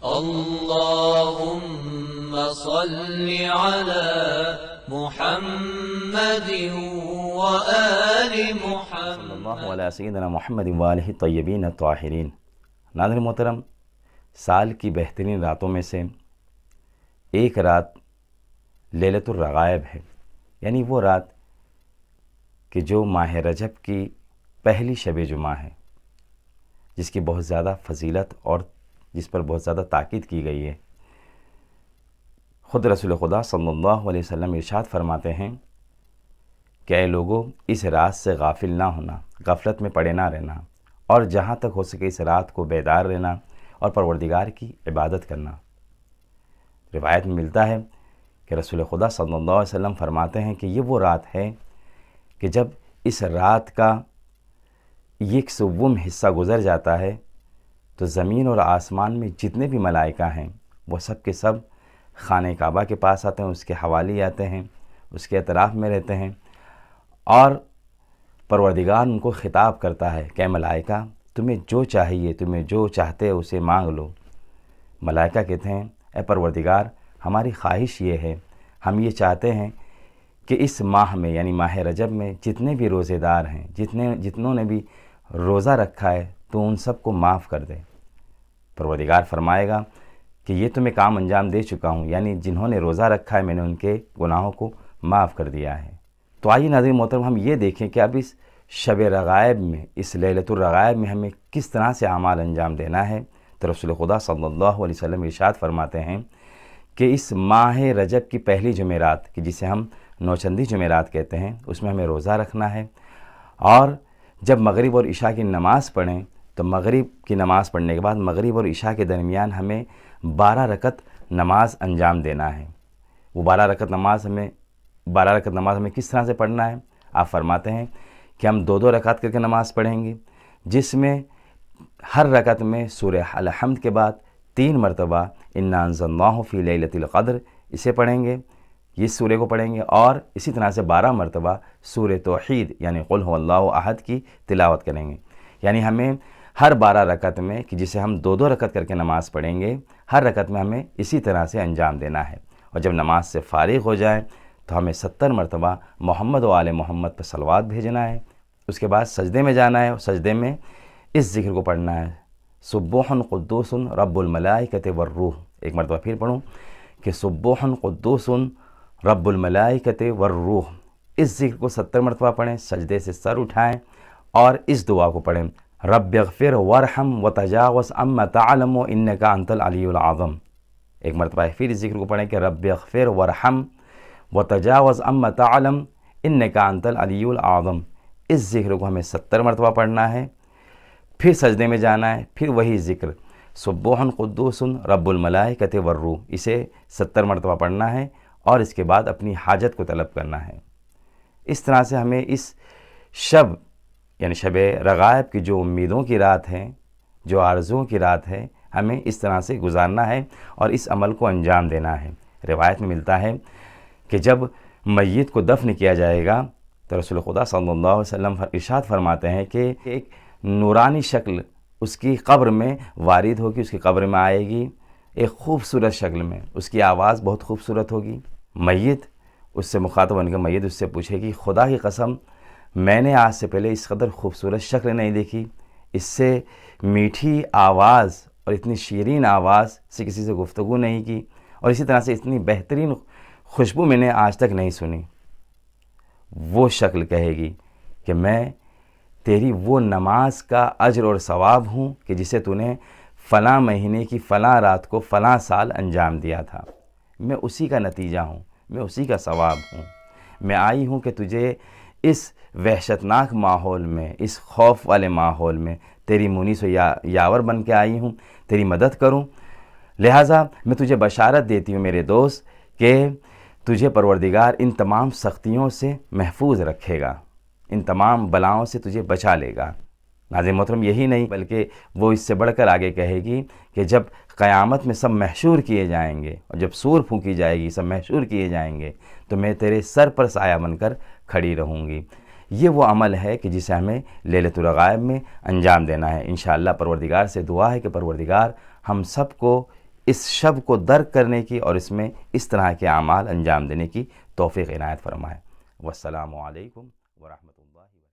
اللهم صل على محمد وآل محمد صلی اللہ علیہ سیدنا محمد وآلہ الطیبین الطاہرین۔ ناظرین محترم، سال کی بہترین راتوں میں سے ایک رات لیلۃ الرغائب ہے، یعنی وہ رات کہ جو ماہ رجب کی پہلی شب جمعہ ہے، جس کی بہت زیادہ فضیلت اور جس پر بہت زیادہ تاکید کی گئی ہے۔ خود رسول خدا صلی اللہ علیہ وسلم ارشاد فرماتے ہیں کہ اے لوگو، اس رات سے غافل نہ ہونا، غفلت میں پڑے نہ رہنا، اور جہاں تک ہو سکے اس رات کو بیدار رہنا اور پروردگار کی عبادت کرنا۔ روایت میں ملتا ہے کہ رسول خدا صلی اللہ علیہ وسلم فرماتے ہیں کہ یہ وہ رات ہے کہ جب اس رات کا 1/7 حصہ گزر جاتا ہے تو زمین اور آسمان میں جتنے بھی ملائکہ ہیں وہ سب کے سب خانہ کعبہ کے پاس آتے ہیں، اس کے حوالی آتے ہیں، اس کے اطراف میں رہتے ہیں، اور پروردگار ان کو خطاب کرتا ہے کہ اے ملائکہ، تمہیں جو چاہیے، تمہیں جو چاہتے ہو اسے مانگ لو۔ ملائکہ کہتے ہیں اے پروردگار، ہماری خواہش یہ ہے، ہم یہ چاہتے ہیں کہ اس ماہ میں یعنی ماہ رجب میں جتنے بھی روزے دار ہیں، جتنوں نے بھی روزہ رکھا ہے تو ان سب کو معاف کر دے۔ پروردگار فرمائے گا کہ یہ تو میں کام انجام دے چکا ہوں، یعنی جنہوں نے روزہ رکھا ہے میں نے ان کے گناہوں کو معاف کر دیا ہے۔ تو آئیے ناظرین محترم، ہم یہ دیکھیں کہ اب اس شب رغائب میں، اس لیلۃ الرغائب میں ہمیں کس طرح سے اعمال انجام دینا ہے۔ تو رسول خدا صلی اللہ علیہ وسلم ارشاد فرماتے ہیں کہ اس ماہ رجب کی پہلی جمعرات کہ جسے ہم نوچندی جمعرات کہتے ہیں، اس میں ہمیں روزہ رکھنا ہے، اور جب مغرب اور عشاء کی نماز پڑھیں تو مغرب کی نماز پڑھنے کے بعد مغرب اور عشاء کے درمیان ہمیں 12 رکعت نماز انجام دینا ہے۔ وہ 12 رکعت نماز ہمیں کس طرح سے پڑھنا ہے؟ آپ فرماتے ہیں کہ ہم 2 رکعت کر کے نماز پڑھیں گے، جس میں ہر رکعت میں سورہ الحمد کے بعد 3 مرتبہ انا انزلناہ فی لیلۃ القدر اسے پڑھیں گے، اس سورہ کو پڑھیں گے، اور اسی طرح سے 12 مرتبہ سورہ توحید یعنی قل هو اللہ احد کی تلاوت کریں گے۔ یعنی ہمیں ہر 12 رکعت میں کہ جسے ہم 2 رکعت کر کے نماز پڑھیں گے، ہر رکعت میں ہمیں اسی طرح سے انجام دینا ہے، اور جب نماز سے فارغ ہو جائیں تو ہمیں 70 مرتبہ محمد و آل محمد پر صلوات بھیجنا ہے۔ اس کے بعد سجدے میں جانا ہے، اور سجدے میں اس ذکر کو پڑھنا ہے، سبوح قدوس رب الملائکۃ والروح۔ ایک مرتبہ پھر پڑھوں کہ سبوح قدوس رب الملائکۃ والروح۔ اس ذکر کو 70 مرتبہ پڑھیں، سجدے سے سر اٹھائیں اور اس دعا کو پڑھیں، رب اغفر وارحم وتجاوز عما تعلم انک انت العلی العظم۔ ایک مرتبہ پھر اس ذکر کو پڑھیں کہ رب اغفر وارحم وتجاوز عما تعلم انک انت العلی العظم۔ اس ذکر کو ہمیں 70 مرتبہ پڑھنا ہے، پھر سجدے میں جانا ہے، پھر وہی ذکر سبوح قدوس رب الملائکۃ والروح، اسے 70 مرتبہ پڑھنا ہے، اور اس کے بعد اپنی حاجت کو طلب کرنا ہے۔ اس طرح سے ہمیں اس شب یعنی شب رغائب کی جو امیدوں کی رات ہے، جو آرزوؤں کی رات ہے، ہمیں اس طرح سے گزارنا ہے اور اس عمل کو انجام دینا ہے۔ روایت میں ملتا ہے کہ جب میت کو دفن کیا جائے گا تو رسول خدا صلی اللہ علیہ وسلم ارشاد فرماتے ہیں کہ ایک نورانی شکل اس کی قبر میں وارد ہوگی، اس کی قبر میں آئے گی، ایک خوبصورت شکل میں، اس کی آواز بہت خوبصورت ہوگی۔ میت اس سے مخاطب ہونے کا میت اس سے پوچھے گی، خدا کی قسم میں نے آج سے پہلے اس قدر خوبصورت شکل نہیں دیکھی، اس سے میٹھی آواز اور اتنی شیرین آواز سے کسی سے گفتگو نہیں کی، اور اسی طرح سے اتنی بہترین خوشبو میں نے آج تک نہیں سنی۔ وہ شکل کہے گی کہ میں تیری وہ نماز کا اجر اور ثواب ہوں کہ جسے تو نے فلاں مہینے کی فلاں رات کو فلاں سال انجام دیا تھا، میں اسی کا نتیجہ ہوں، میں اسی کا ثواب ہوں۔ میں آئی ہوں کہ تجھے اس وحشتناک ماحول میں، اس خوف والے ماحول میں تیری مونس و یاور بن کے آئی ہوں، تیری مدد کروں۔ لہٰذا میں تجھے بشارت دیتی ہوں میرے دوست کہ تجھے پروردگار ان تمام سختیوں سے محفوظ رکھے گا، ان تمام بلاؤں سے تجھے بچا لے گا۔ ناظرین محترم، یہی نہیں بلکہ وہ اس سے بڑھ کر آگے کہے گی کہ جب قیامت میں سب محشور کیے جائیں گے اور جب سور پھونکی جائے گی، سب محشور کیے جائیں گے، تو میں تیرے سر پر سایہ بن کر کھڑی رہوں گی۔ یہ وہ عمل ہے کہ جسے ہمیں لیلۃ الرغائب میں انجام دینا ہے۔ انشاءاللہ پروردگار سے دعا ہے کہ پروردگار ہم سب کو اس شب کو درک کرنے کی اور اس میں اس طرح کے اعمال انجام دینے کی توفیق عنایت فرمائے۔ والسلام علیکم ورحمۃ اللہ وبرکاتہ۔